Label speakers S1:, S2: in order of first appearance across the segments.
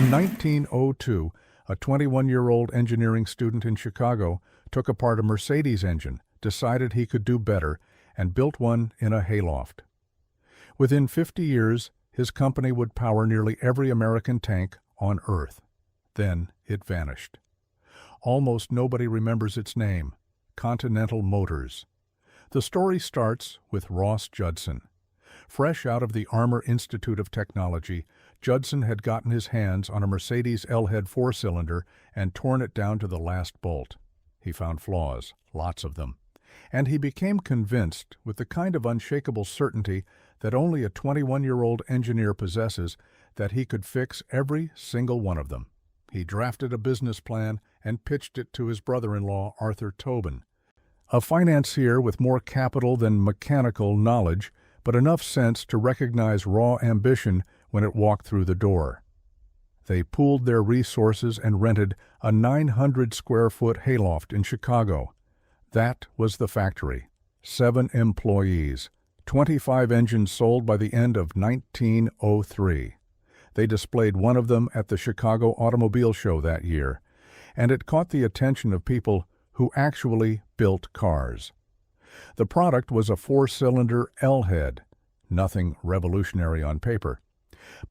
S1: In 1902, a 21-year-old engineering student in Chicago took apart a Mercedes engine, decided he could do better, and built one in a hayloft. Within 50 years, his company would power nearly every American tank on Earth. Then it vanished. Almost nobody remembers its name, Continental Motors. The story starts with Ross Judson. Fresh out of the Armour Institute of Technology, Judson had gotten his hands on a Mercedes L-head four-cylinder and torn it down to the last bolt. He found flaws, lots of them, and he became convinced, with the kind of unshakable certainty that only a 21-year-old engineer possesses, that he could fix every single one of them. He drafted a business plan and pitched it to his brother-in-law, Arthur Tobin, a financier with more capital than mechanical knowledge, but enough sense to recognize raw ambition when it walked through the door. They pooled their resources and rented a 900-square-foot hayloft in Chicago. That was the factory. 7 employees, 25 engines sold by the end of 1903. They displayed one of them at the Chicago Automobile Show that year, and it caught the attention of people who actually built cars. The product was a 4-cylinder L-head, nothing revolutionary on paper.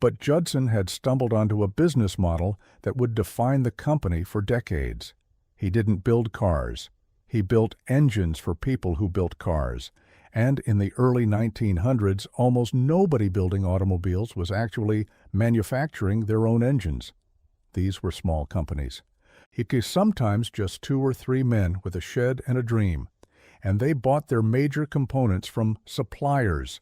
S1: But Judson had stumbled onto a business model that would define the company for decades. He didn't build cars. He built engines for people who built cars. And in the early 1900s, almost nobody building automobiles was actually manufacturing their own engines. These were small companies. It was sometimes just 2 or 3 men with a shed and a dream, and they bought their major components from suppliers.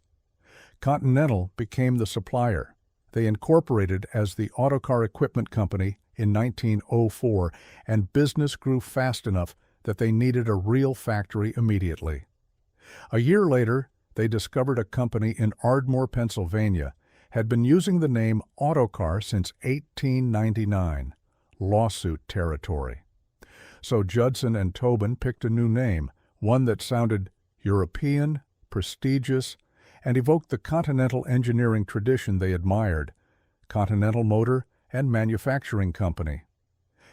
S1: Continental became the supplier. They incorporated as the Autocar Equipment Company in 1904, and business grew fast enough that they needed a real factory immediately. A year later, they discovered a company in Ardmore, Pennsylvania, had been using the name Autocar since 1899, lawsuit territory. So Judson and Tobin picked a new name, one that sounded European, prestigious, and evoked the Continental engineering tradition they admired, Continental Motor and Manufacturing Company.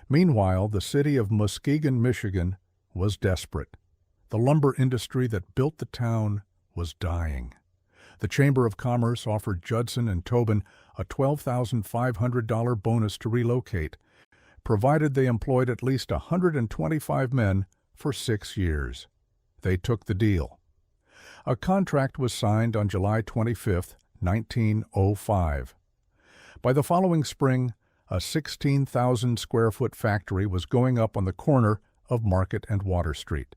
S1: Meanwhile, the city of Muskegon, Michigan, was desperate. The lumber industry that built the town was dying. The Chamber of Commerce offered Judson and Tobin a $12,500 bonus to relocate, provided they employed at least 125 men for 6 years. They took the deal. A contract was signed on July 25, 1905. By the following spring, a 16,000-square-foot factory was going up on the corner of Market and Water Street.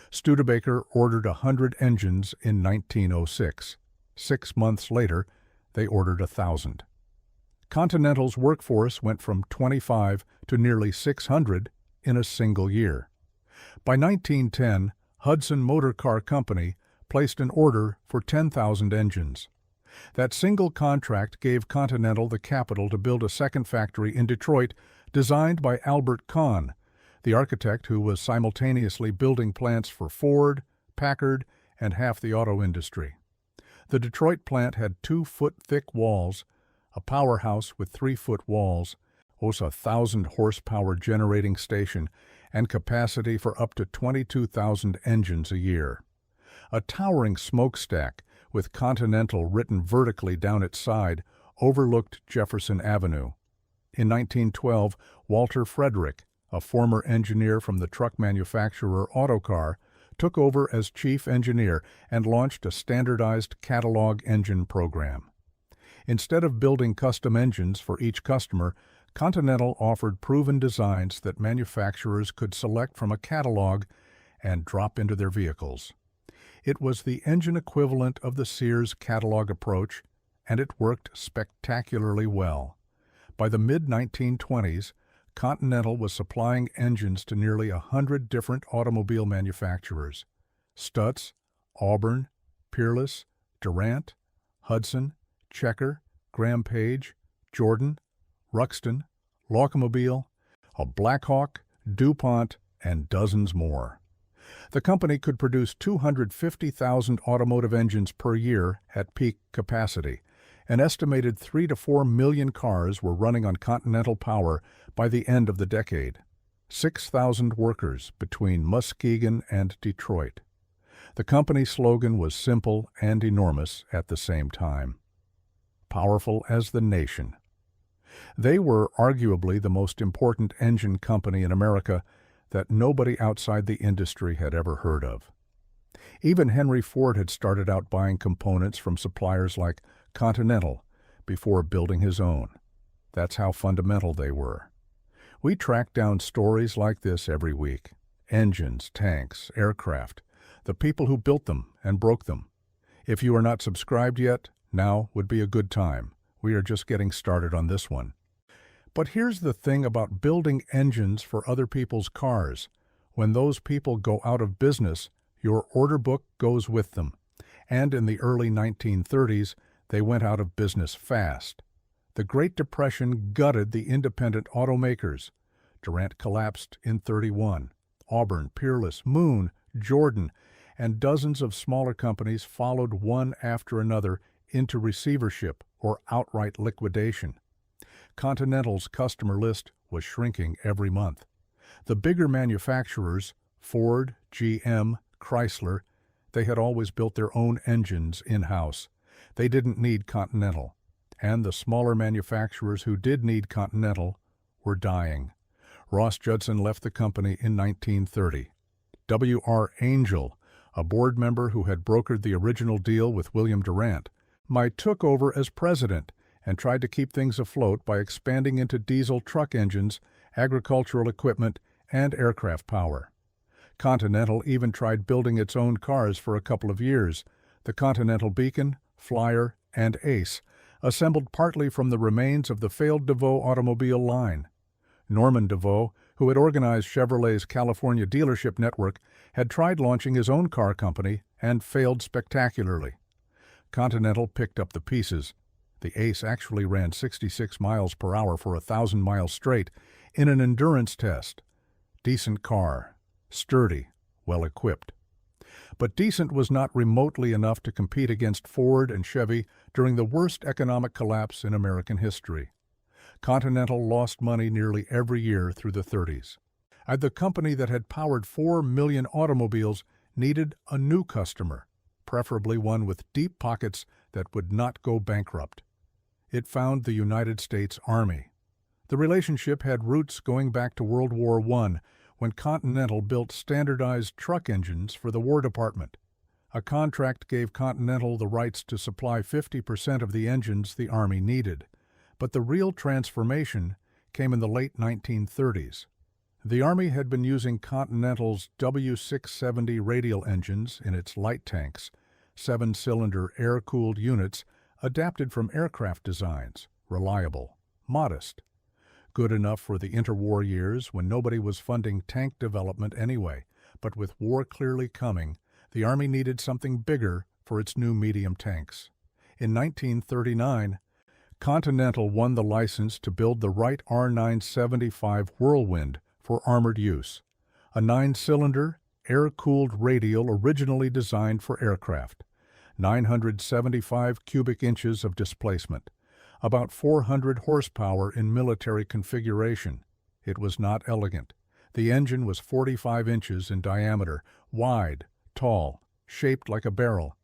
S1: Studebaker ordered 100 engines in 1906. 6 months later, they ordered 1,000. Continental's workforce went from 25 to nearly 600 in a single year. By 1910, Hudson Motor Car Company placed an order for 10,000 engines. That single contract gave Continental the capital to build a second factory in Detroit, designed by Albert Kahn, the architect who was simultaneously building plants for Ford, Packard, and half the auto industry. The Detroit plant had 2-foot-thick walls, a powerhouse with 3-foot walls, also a 1,000-horsepower generating station, and capacity for up to 22,000 engines a year. A towering smokestack, with Continental written vertically down its side, overlooked Jefferson Avenue. In 1912, Walter Frederick, a former engineer from the truck manufacturer Autocar, took over as chief engineer and launched a standardized catalog engine program. Instead of building custom engines for each customer, Continental offered proven designs that manufacturers could select from a catalog and drop into their vehicles. It was the engine equivalent of the Sears catalog approach, and it worked spectacularly well. By the mid-1920s, Continental was supplying engines to nearly 100 different automobile manufacturers: Stutz, Auburn, Peerless, Durant, Hudson, Checker, Graham Page, Jordan, Ruxton, Locomobile, Blackhawk, DuPont, and dozens more. The company could produce 250,000 automotive engines per year at peak capacity, An estimated 3 to 4 million cars were running on Continental power by the end of the decade. 6,000 workers between Muskegon and Detroit. The company slogan was simple and enormous at the same time. Powerful as the nation. They were arguably the most important engine company in America that nobody outside the industry had ever heard of. Even Henry Ford had started out buying components from suppliers like Continental before building his own. That's how fundamental they were. We track down stories like this every week. Engines, tanks, aircraft, the people who built them and broke them. If you are not subscribed yet, now would be a good time. We are just getting started on this one. But here's the thing about building engines for other people's cars. When those people go out of business, your order book goes with them. And in the early 1930s, they went out of business fast. The Great Depression gutted the independent automakers. Durant collapsed in '31. Auburn, Peerless, Moon, Jordan, and dozens of smaller companies followed one after another into receivership or outright liquidation. Continental's customer list was shrinking every month. The bigger manufacturers, Ford, GM, Chrysler, they had always built their own engines in-house. They didn't need Continental. And the smaller manufacturers who did need Continental were dying. Ross Judson left the company in 1930. W.R. Angel, a board member who had brokered the original deal with William Durant, took over as president and tried to keep things afloat by expanding into diesel truck engines, agricultural equipment, and aircraft power. Continental even tried building its own cars for a couple of years. The Continental Beacon, Flyer, and Ace, assembled partly from the remains of the failed DeVoe automobile line. Norman DeVoe, who had organized Chevrolet's California dealership network, had tried launching his own car company and failed spectacularly. Continental picked up the pieces. The Ace actually ran 66 miles per hour for 1,000 miles straight in an endurance test. Decent car, sturdy, well-equipped. But decent was not remotely enough to compete against Ford and Chevy during the worst economic collapse in American history. Continental lost money nearly every year through the '30s. The company that had powered 4 million automobiles needed a new customer, preferably one with deep pockets that would not go bankrupt. It found the United States Army. The relationship had roots going back to World War I, when Continental built standardized truck engines for the War Department. A contract gave Continental the rights to supply 50% of the engines the Army needed. But the real transformation came in the late 1930s. The Army had been using Continental's W670 radial engines in its light tanks, 7-cylinder air-cooled units adapted from aircraft designs, reliable, modest. Good enough for the interwar years when nobody was funding tank development anyway, but with war clearly coming, the Army needed something bigger for its new medium tanks. In 1939, Continental won the license to build the Wright R975 Whirlwind for armored use, a 9-cylinder, air-cooled radial originally designed for aircraft, 975 cubic inches of displacement, about 400 horsepower in military configuration. It was not elegant. The engine was 45 inches in diameter, wide, tall, shaped like a barrel,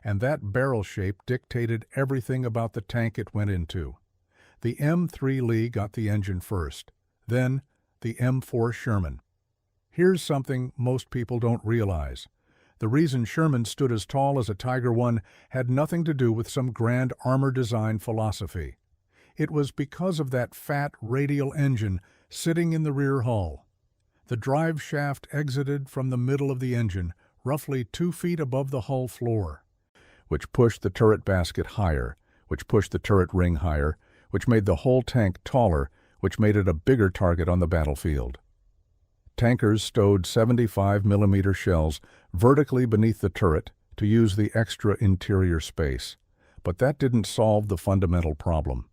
S1: and that barrel shape dictated everything about the tank it went into. The M3 Lee got the engine first, then the M4 Sherman. Here's something most people don't realize. The reason Sherman stood as tall as a Tiger I had nothing to do with some grand armor design philosophy. It was because of that fat radial engine sitting in the rear hull. The drive shaft exited from the middle of the engine, roughly 2 feet above the hull floor, which pushed the turret basket higher, which pushed the turret ring higher, which made the whole tank taller, which made it a bigger target on the battlefield. Tankers stowed 75mm shells vertically beneath the turret to use the extra interior space, but that didn't solve the fundamental problem.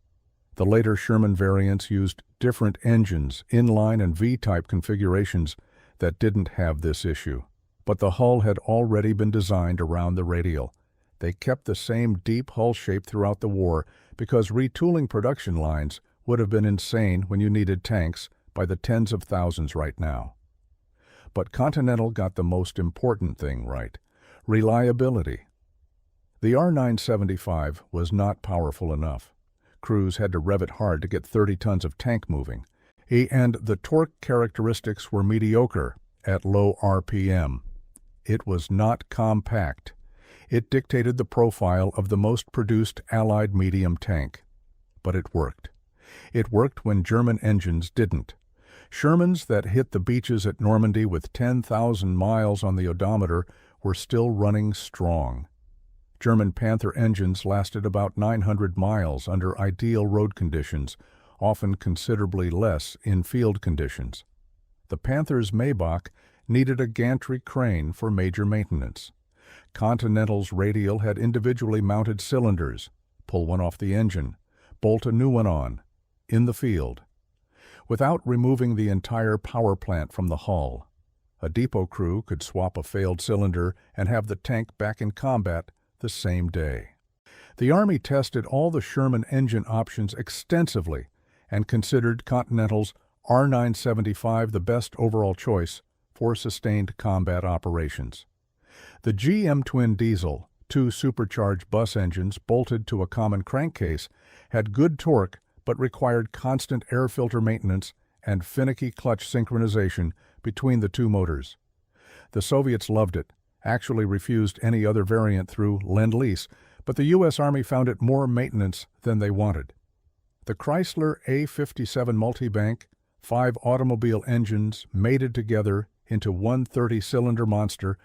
S1: The later Sherman variants used different engines, inline and V-type configurations that didn't have this issue. But the hull had already been designed around the radial. They kept the same deep hull shape throughout the war because retooling production lines would have been insane when you needed tanks by the tens of thousands right now. But Continental got the most important thing right: reliability. The R975 was not powerful enough. Crews had to rev it hard to get 30 tons of tank moving, and the torque characteristics were mediocre at low RPM. It was not compact. It dictated the profile of the most produced Allied medium tank. But it worked. It worked when German engines didn't. Shermans that hit the beaches at Normandy with 10,000 miles on the odometer were still running strong. German Panther engines lasted about 900 miles under ideal road conditions, often considerably less in field conditions. The Panther's Maybach needed a gantry crane for major maintenance. Continental's radial had individually mounted cylinders. Pull one off the engine, bolt a new one on, in the field, without removing the entire power plant from the hull. A depot crew could swap a failed cylinder and have the tank back in combat the same day. The Army tested all the Sherman engine options extensively and considered Continental's R975 the best overall choice for sustained combat operations. The GM twin diesel, two supercharged bus engines bolted to a common crankcase, had good torque but required constant air filter maintenance and finicky clutch synchronization between the two motors. The Soviets loved it, actually refused any other variant through Lend-Lease, but the U.S. Army found it more maintenance than they wanted. The Chrysler A57 multibank, 5 automobile engines mated together into one 30-cylinder monster,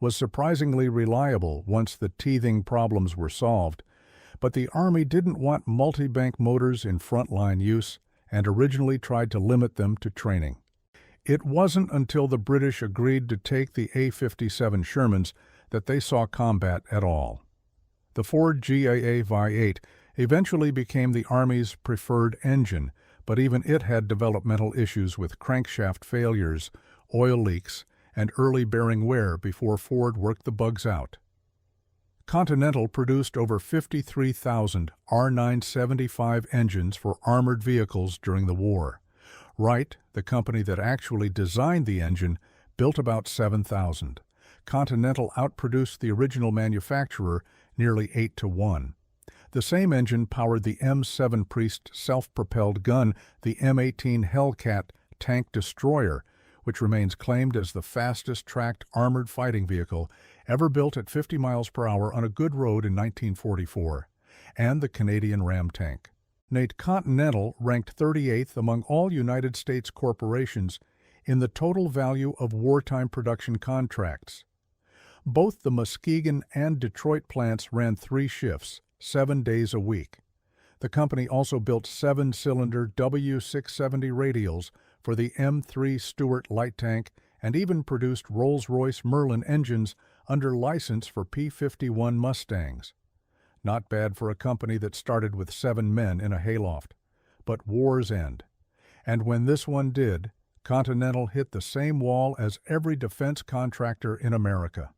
S1: was surprisingly reliable once the teething problems were solved, but the Army didn't want multibank motors in frontline use and originally tried to limit them to training. It wasn't until the British agreed to take the A57 Shermans that they saw combat at all. The Ford GAA Vi-8 eventually became the Army's preferred engine, but even it had developmental issues with crankshaft failures, oil leaks, and early bearing wear before Ford worked the bugs out. Continental produced over 53,000 R975 engines for armored vehicles during the war. Wright, the company that actually designed the engine, built about 7,000. Continental outproduced the original manufacturer nearly 8-1. The same engine powered the M7 Priest self-propelled gun, the M18 Hellcat tank destroyer, which remains claimed as the fastest tracked armored fighting vehicle ever built at 50 miles per hour on a good road in 1944, and the Canadian Ram tank. Continental ranked 38th among all United States corporations in the total value of wartime production contracts. Both the Muskegon and Detroit plants ran 3 shifts, 7 days a week. The company also built 7-cylinder W670 radials for the M3 Stuart light tank and even produced Rolls-Royce Merlin engines under license for P-51 Mustangs. Not bad for a company that started with 7 men in a hayloft. But wars end. And when this one did, Continental hit the same wall as every defense contractor in America.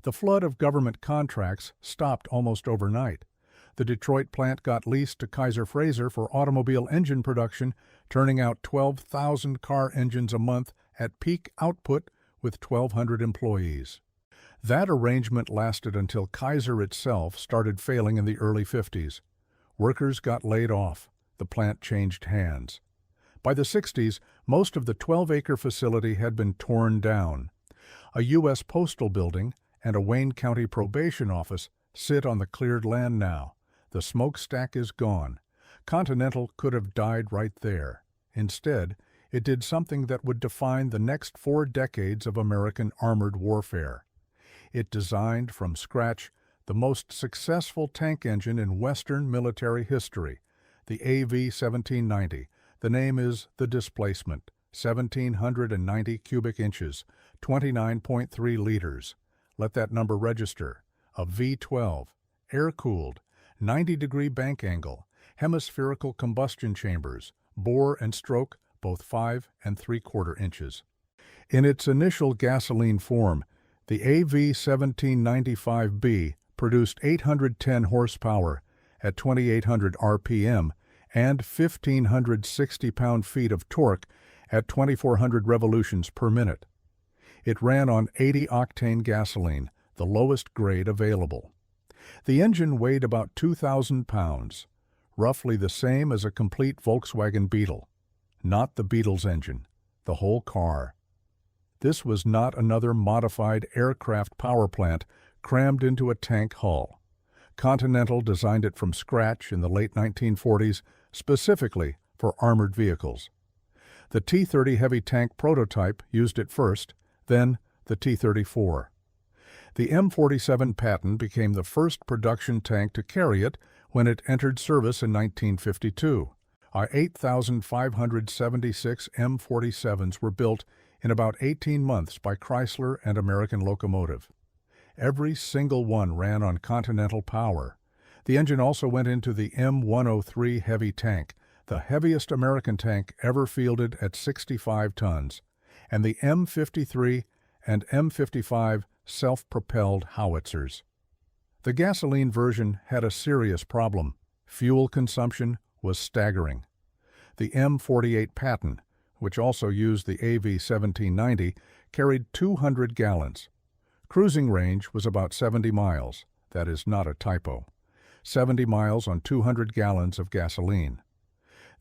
S1: The flood of government contracts stopped almost overnight. The Detroit plant got leased to Kaiser Frazer for automobile engine production, turning out 12,000 car engines a month at peak output with 1,200 employees. That arrangement lasted until Kaiser itself started failing in the early 50s. Workers got laid off. The plant changed hands. By the 60s, most of the 12-acre facility had been torn down. A U.S. postal building and a Wayne County probation office sit on the cleared land now. The smokestack is gone. Continental could have died right there. Instead, it did something that would define the next 4 decades of American armored warfare. It designed from scratch the most successful tank engine in Western military history, the AV-1790. The name is the displacement, 1,790 cubic inches, 29.3 liters. Let that number register. A V-12, air-cooled, 90-degree bank angle, hemispherical combustion chambers, bore and stroke both 5 3/4 inches. In its initial gasoline form, the AV-1795B produced 810 horsepower at 2,800 RPM and 1,560 pound-feet of torque at 2,400 revolutions per minute. It ran on 80-octane gasoline, the lowest grade available. The engine weighed about 2,000 pounds, roughly the same as a complete Volkswagen Beetle. Not the Beetle's engine, the whole car. This was not another modified aircraft power plant crammed into a tank hull. Continental designed it from scratch in the late 1940s, specifically for armored vehicles. The T-30 heavy tank prototype used it first, then the T-34. The M47 Patton became the first production tank to carry it when it entered service in 1952. Our 8,576 M47s were built in about 18 months by Chrysler and American Locomotive. Every single one ran on Continental power. The engine also went into the M103 heavy tank, the heaviest American tank ever fielded at 65 tons, and the M53 and M55 self-propelled howitzers. The gasoline version had a serious problem. Fuel consumption was staggering. The M48 Patton, which also used the AV-1790, carried 200 gallons. Cruising range was about 70 miles. That is not a typo. 70 miles on 200 gallons of gasoline.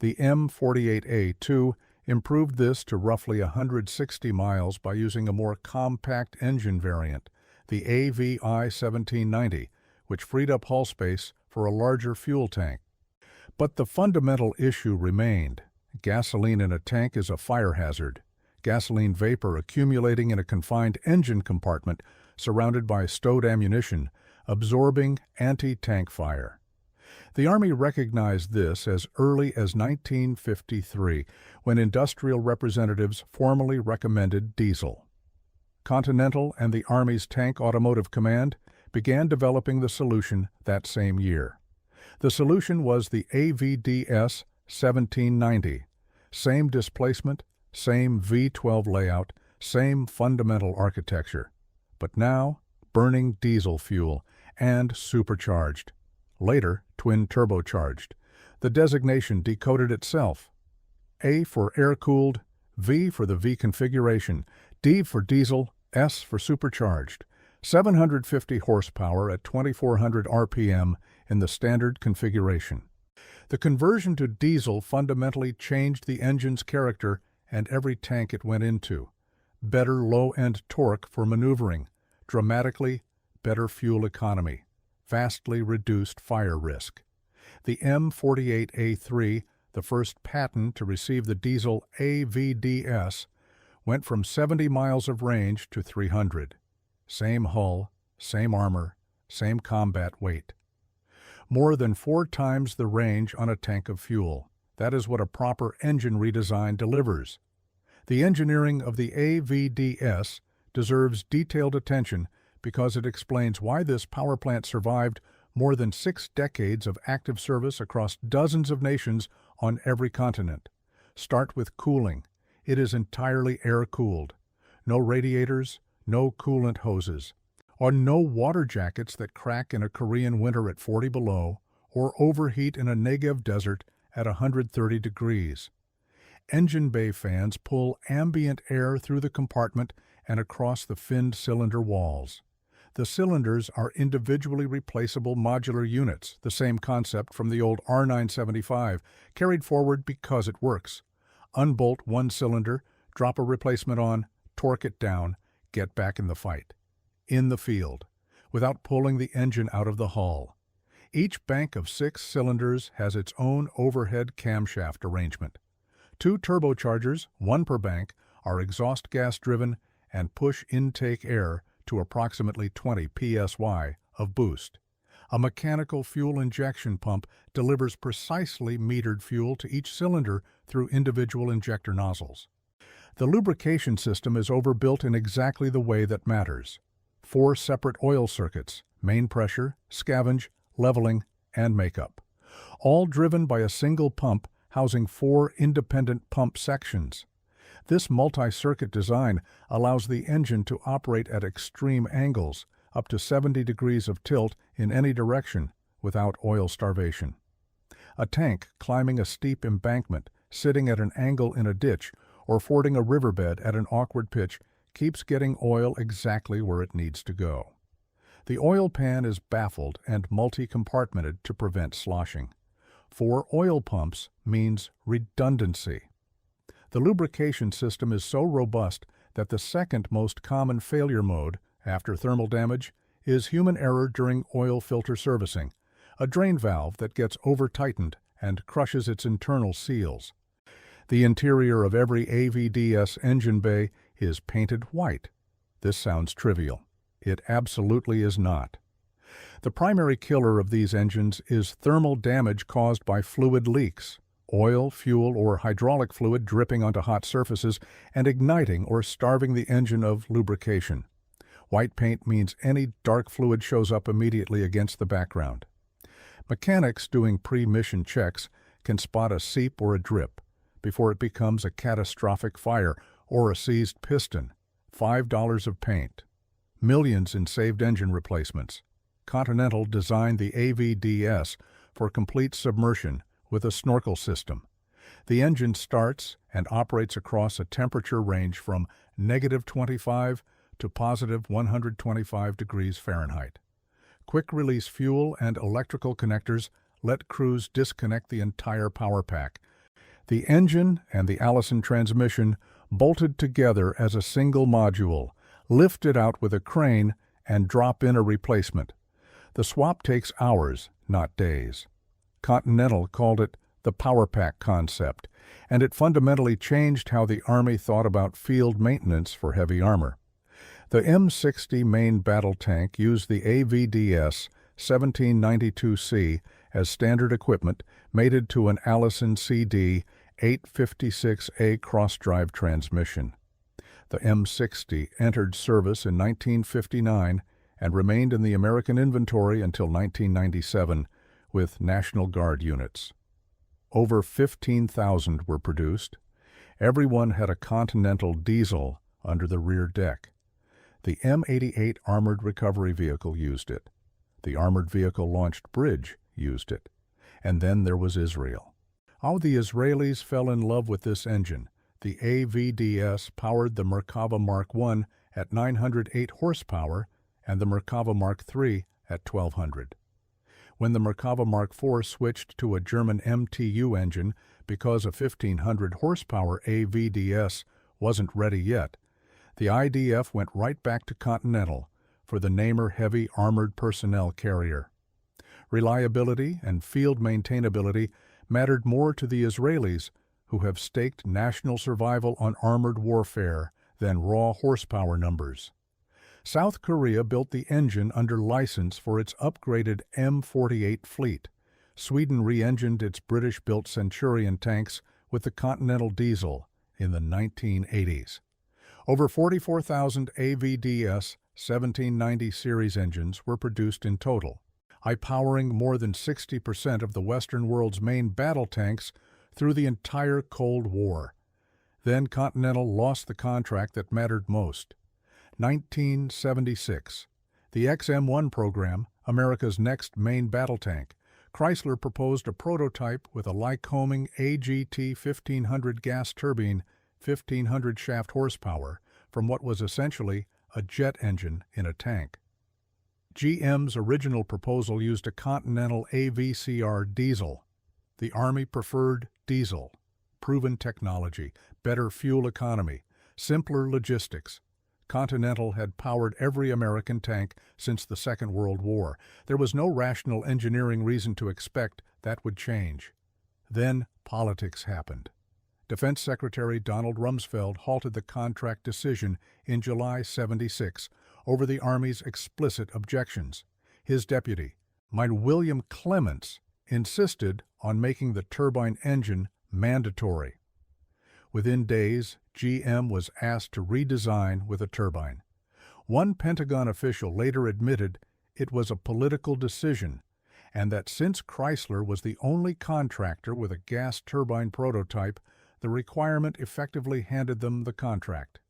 S1: The M48A2 improved this to roughly 160 miles by using a more compact engine variant, the AVI-1790, which freed up hull space for a larger fuel tank. But the fundamental issue remained. Gasoline in a tank is a fire hazard. Gasoline vapor accumulating in a confined engine compartment surrounded by stowed ammunition, absorbing anti-tank fire. The Army recognized this as early as 1953, when industrial representatives formally recommended diesel. Continental and the Army's Tank Automotive Command began developing the solution that same year. The solution was the AVDS 1790. Same displacement, same V12 layout, same fundamental architecture. But now, burning diesel fuel and supercharged. Later, twin turbocharged. The designation decoded itself. A for air-cooled, V for the V configuration, D for diesel, S for supercharged. 750 horsepower at 2,400 RPM in the standard configuration. The conversion to diesel fundamentally changed the engine's character and every tank it went into. Better low-end torque for maneuvering, dramatically better fuel economy, vastly reduced fire risk. The M48A3, the first Patton to receive the diesel AVDS, went from 70 miles of range to 300. Same hull, same armor, same combat weight. More than 4 times the range on a tank of fuel. That is what a proper engine redesign delivers. The engineering of the AVDS deserves detailed attention because it explains why this power plant survived more than 6 decades of active service across dozens of nations on every continent. Start with cooling. It is entirely air-cooled. No radiators, no coolant hoses, or no water jackets that crack in a Korean winter at 40 below or overheat in a Negev desert at 130 degrees. Engine bay fans pull ambient air through the compartment and across the finned cylinder walls. The cylinders are individually replaceable modular units, the same concept from the old R975, carried forward because it works. Unbolt one cylinder, drop a replacement on, torque it down, get back in the fight. In the field, without pulling the engine out of the hull. Each bank of 6 cylinders has its own overhead camshaft arrangement. 2 turbochargers, 1 per bank, are exhaust gas-driven and push intake air to approximately 20 psi of boost. A mechanical fuel injection pump delivers precisely metered fuel to each cylinder through individual injector nozzles. The lubrication system is overbuilt in exactly the way that matters. 4 separate oil circuits, main pressure, scavenge, leveling, and makeup. All driven by a single pump housing 4 independent pump sections. This multi-circuit design allows the engine to operate at extreme angles, up to 70 degrees of tilt in any direction, without oil starvation. A tank climbing a steep embankment, sitting at an angle in a ditch, or fording a riverbed at an awkward pitch keeps getting oil exactly where it needs to go. The oil pan is baffled and multi-compartmented to prevent sloshing. 4 oil pumps means redundancy. The lubrication system is so robust that the second most common failure mode, after thermal damage, is human error during oil filter servicing, a drain valve that gets over-tightened and crushes its internal seals. The interior of every AVDS engine bay is painted white. This sounds trivial. It absolutely is not. The primary killer of these engines is thermal damage caused by fluid leaks, oil, fuel, or hydraulic fluid dripping onto hot surfaces and igniting or starving the engine of lubrication. White paint means any dark fluid shows up immediately against the background. Mechanics doing pre-mission checks can spot a seep or a drip before it becomes a catastrophic fire or a seized piston. $5 of paint. Millions in saved engine replacements. Continental designed the AVDS for complete submersion with a snorkel system. The engine starts and operates across a temperature range from -25 to +125 degrees Fahrenheit. Quick-release fuel and electrical connectors let crews disconnect the entire power pack. The engine and the Allison transmission bolted together as a single module, lifted out with a crane, and drop in a replacement. The swap takes hours, not days. Continental called it the power pack concept, and it fundamentally changed how the Army thought about field maintenance for heavy armor. The M60 main battle tank used the AVDS 1792C as standard equipment, mated to an Allison CD 856A cross-drive transmission. The M60 entered service in 1959 and remained in the American inventory until 1997 with National Guard units. Over 15,000 were produced. Everyone had a Continental diesel under the rear deck. The M88 Armored Recovery Vehicle used it. The Armored Vehicle Launched Bridge used it. And then there was Israel. How the Israelis fell in love with this engine. The AVDS powered the Merkava Mark I at 908 horsepower and the Merkava Mark III at 1200. When the Merkava Mark IV switched to a German MTU engine because a 1500 horsepower AVDS wasn't ready yet, the IDF went right back to Continental for the Namer Heavy Armored Personnel Carrier. Reliability and field maintainability mattered more to the Israelis, who have staked national survival on armored warfare, than raw horsepower numbers. South Korea built the engine under license for its upgraded M48 fleet. Sweden re-engined its British-built Centurion tanks with the Continental diesel in the 1980s. Over 44,000 AVDS 1790 series engines were produced in total, powering more than 60% of the Western world's main battle tanks through the entire Cold War. Then Continental lost the contract that mattered most. 1976. The XM-1 program, America's next main battle tank. Chrysler proposed a prototype with a Lycoming AGT 1500 gas turbine, 1500 shaft horsepower, from what was essentially a jet engine in a tank. GM's original proposal used a Continental AVCR diesel. The Army preferred diesel. Proven technology, better fuel economy, simpler logistics. Continental had powered every American tank since the Second World War. There was no rational engineering reason to expect that would change. Then politics happened. Defense Secretary Donald Rumsfeld halted the contract decision in July '76 over the Army's explicit objections. His deputy, William Clements, insisted on making the turbine engine mandatory. Within days, GM was asked to redesign with a turbine. One Pentagon official later admitted it was a political decision, and that since Chrysler was the only contractor with a gas turbine prototype, the requirement effectively handed them the contract.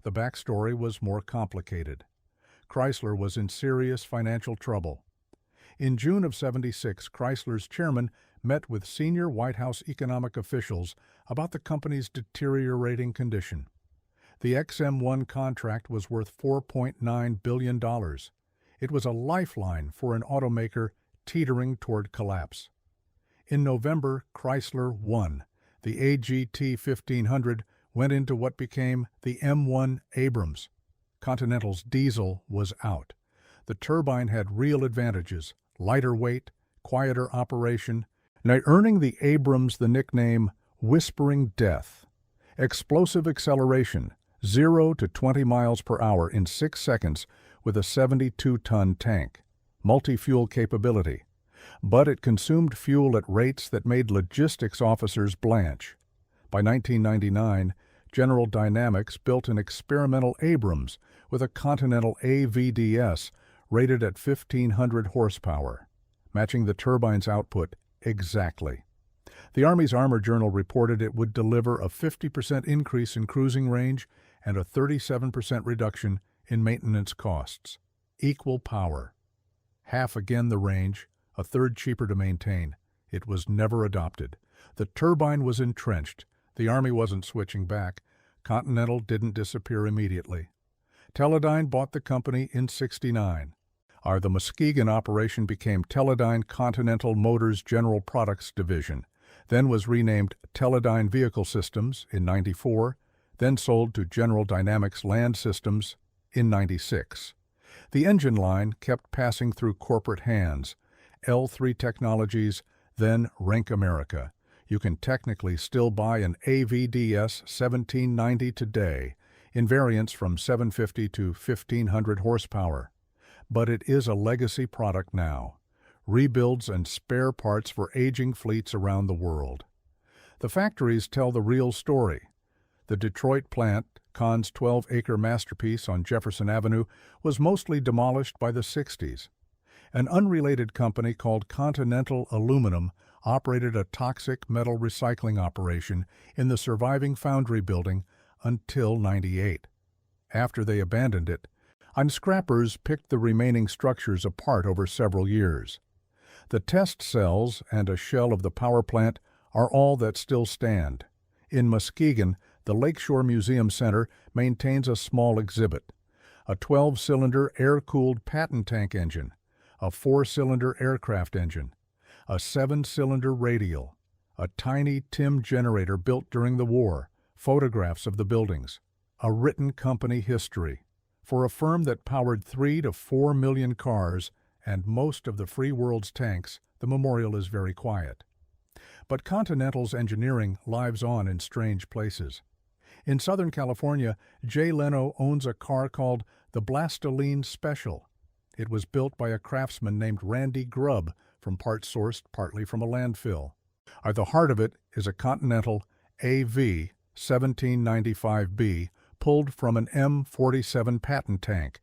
S1: The backstory was more complicated. Chrysler was in serious financial trouble. In June of '76, Chrysler's chairman met with senior White House economic officials about the company's deteriorating condition. The XM1 contract was worth $4.9 billion. It was a lifeline for an automaker teetering toward collapse. In November, Chrysler won. The AGT 1500 went into what became the M1 Abrams. Continental's diesel was out. The turbine had real advantages: lighter weight, quieter operation, earning the Abrams the nickname Whispering Death. Explosive acceleration, 0 to 20 miles per hour in 6 seconds with a 72-ton tank. Multi-fuel capability. But it consumed fuel at rates that made logistics officers blanch. By 1999, General Dynamics built an experimental Abrams with a Continental AVDS rated at 1,500 horsepower, matching the turbine's output exactly. The Army's Armor Journal reported it would deliver a 50% increase in cruising range and a 37% reduction in maintenance costs. Equal power. Half again the range, a third cheaper to maintain. It was never adopted. The turbine was entrenched. The Army wasn't switching back. Continental didn't disappear immediately. Teledyne bought the company in '69. The Muskegon operation became Teledyne Continental Motors General Products Division, then was renamed Teledyne Vehicle Systems in '94, then sold to General Dynamics Land Systems in '96. The engine line kept passing through corporate hands. L3 Technologies, then Renk America. You can technically still buy an AVDS 1790 today, in variants from 750 to 1,500 horsepower. But it is a legacy product now. Rebuilds and spare parts for aging fleets around the world. The factories tell the real story. The Detroit plant, Kahn's 12-acre masterpiece on Jefferson Avenue, was mostly demolished by the '60s. An unrelated company called Continental Aluminum operated a toxic metal recycling operation in the surviving foundry building until '98. After they abandoned it, scrappers picked the remaining structures apart over several years. The test cells and a shell of the power plant are all that still stand. In Muskegon, the Lakeshore Museum Center maintains a small exhibit: a 12-cylinder air-cooled patent tank engine, a 4-cylinder aircraft engine, a 7-cylinder radial, a tiny TIM generator built during the war, photographs of the buildings, a written company history. For a firm that powered 3 to 4 million cars and most of the free world's tanks, the memorial is very quiet. But Continental's engineering lives on in strange places. In Southern California, Jay Leno owns a car called the Blastoline Special. It was built by a craftsman named Randy Grubb from parts sourced partly from a landfill. At the heart of it is a Continental AV 1795B pulled from an M47 patent tank,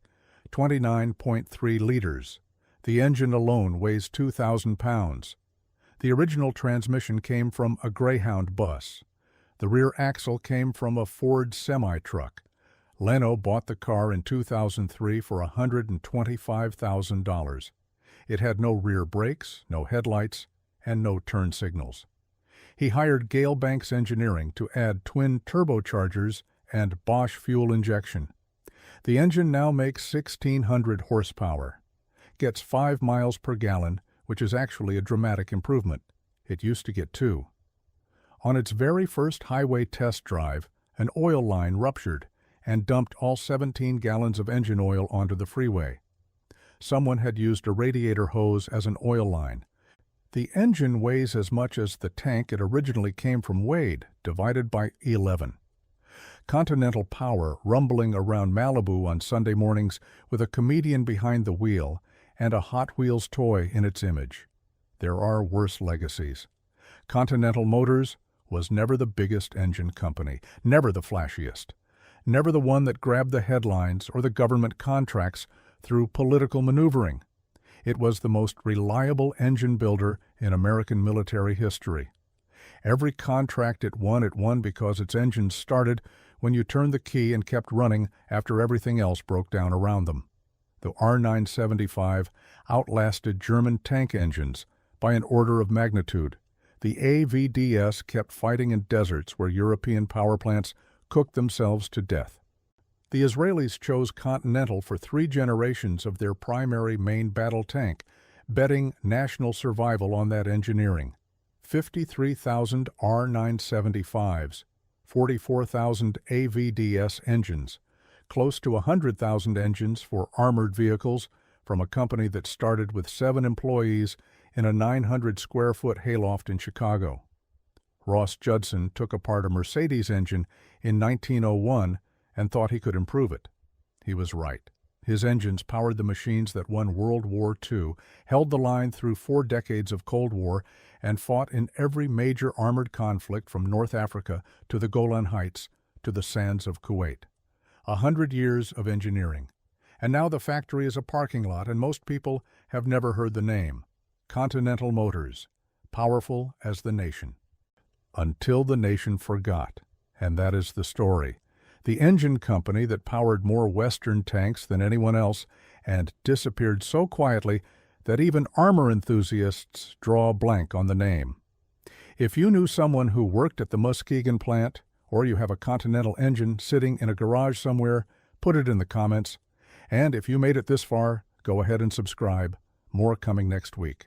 S1: 29.3 liters. The engine alone weighs 2,000 pounds. The original transmission came from a Greyhound bus. The rear axle came from a Ford semi-truck. Leno bought the car in 2003 for $125,000. It had no rear brakes, no headlights, and no turn signals. He hired Gale Banks Engineering to add twin turbochargers and Bosch fuel injection. The engine now makes 1,600 horsepower. Gets 5 miles per gallon, which is actually a dramatic improvement. It used to get 2. On its very first highway test drive, an oil line ruptured and dumped all 17 gallons of engine oil onto the freeway. Someone had used a radiator hose as an oil line. The engine weighs as much as the tank it originally came from weighed, divided by 11. Continental Power rumbling around Malibu on Sunday mornings with a comedian behind the wheel and a Hot Wheels toy in its image. There are worse legacies. Continental Motors was never the biggest engine company, never the flashiest, never the one that grabbed the headlines or the government contracts through political maneuvering. It was the most reliable engine builder in American military history. Every contract it won because its engines started when you turned the key and kept running after everything else broke down around them. The R975 outlasted German tank engines by an order of magnitude. The AVDS kept fighting in deserts where European power plants cooked themselves to death. The Israelis chose Continental for 3 generations of their primary main battle tank, betting national survival on that engineering. 53,000 R975s, 44,000 AVDS engines, close to 100,000 engines for armored vehicles from a company that started with 7 employees in a 900-square-foot hayloft in Chicago. Ross Judson took apart a Mercedes engine in 1901 and thought he could improve it. He was right. His engines powered the machines that won World War II, held the line through 4 decades of Cold War, and fought in every major armored conflict from North Africa to the Golan Heights to the sands of Kuwait. 100 years of engineering. And now the factory is a parking lot, and most people have never heard the name. Continental Motors, powerful as the nation. Until the nation forgot, and that is the story. The engine company that powered more Western tanks than anyone else and disappeared so quietly that even armor enthusiasts draw a blank on the name. If you knew someone who worked at the Muskegon plant, or you have a Continental engine sitting in a garage somewhere, put it in the comments. And if you made it this far, go ahead and subscribe. More coming next week.